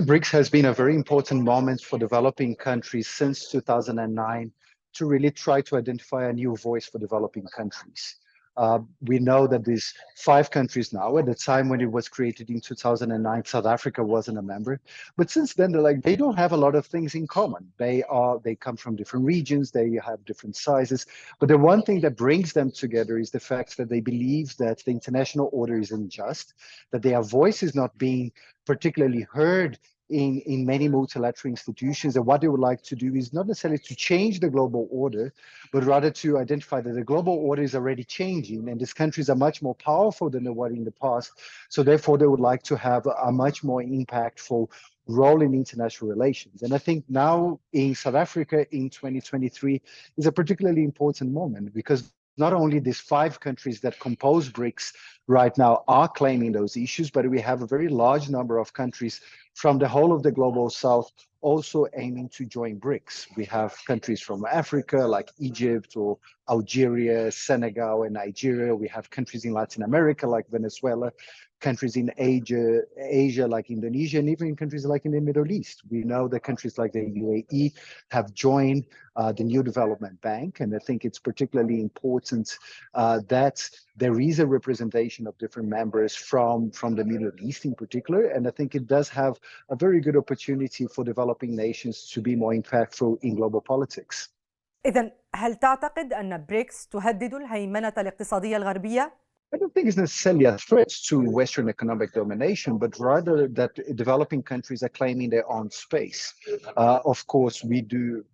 BRICS has been a very important moment for developing countries since 2009 to really try to identify a new voice for developing countries. We know that there's 5 countries now. At the time when it was created in 2009, South Africa wasn't a member. But since then, they don't have a lot of things in common. They come from different regions, they have different sizes. But the one thing that brings them together is the fact that they believe that the international order is unjust, that their voice is not being particularly heard in many multilateral institutions, and what they would like to do is not necessarily to change the global order, but rather to identify that the global order is already changing, and these countries are much more powerful than they were in the past. So therefore, they would like to have a much more impactful role in international relations. And I think now in South Africa in 2023 is a particularly important moment, because not only these 5 countries that compose BRICS right now are claiming those issues, but we have a very large number of countries from the whole of the global south also aiming to join BRICS. We have countries from Africa like Egypt or Algeria, Senegal, and Nigeria. We have countries in Latin America like Venezuela, countries in Asia like Indonesia, and even countries like in the Middle East. We know that countries like the UAE have joined the New Development Bank, and I think it's particularly important that there is a representation of different members from the Middle East in particular, and I think it does have a very good opportunity for developing nations to be more impactful in global politics. إذن هل تعتقد أن بريكس تهدد الهيمنة الاقتصادية الغربية؟ I don't think it's necessarily a threat to Western economic domination, but rather that developing countries are claiming their own space. Of course, we do.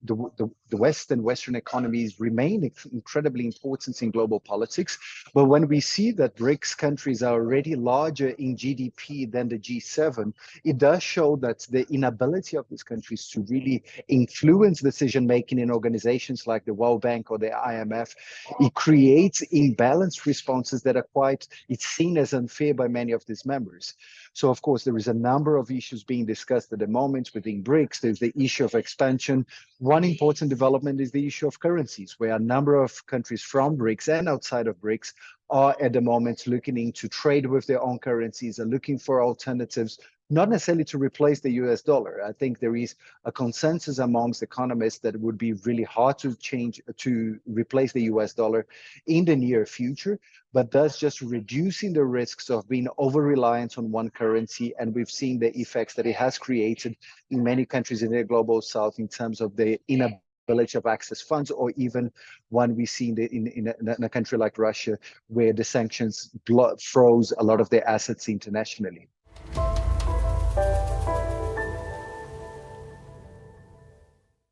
The West and Western economies remain incredibly important in global politics. But when we see that BRICS countries are already larger in GDP than the G7, it does show that the inability of these countries to really influence decision-making in organizations like the World Bank or the IMF, it creates imbalanced responses that are it's seen as unfair by many of these members. So, of course, there is a number of issues being discussed at the moment within BRICS. There's the issue of expansion. One important development is the issue of currencies, where a number of countries from BRICS and outside of BRICS are at the moment looking into trade with their own currencies and looking for alternatives, not necessarily to replace the US dollar. I think there is a consensus amongst economists that it would be really hard to replace the US dollar in the near future, but thus just reducing the risks of being over-reliant on one currency. And we've seen the effects that it has created in many countries in the global south in terms of the inability of access funds, or even one we see in a country like Russia, where the sanctions froze a lot of their assets internationally.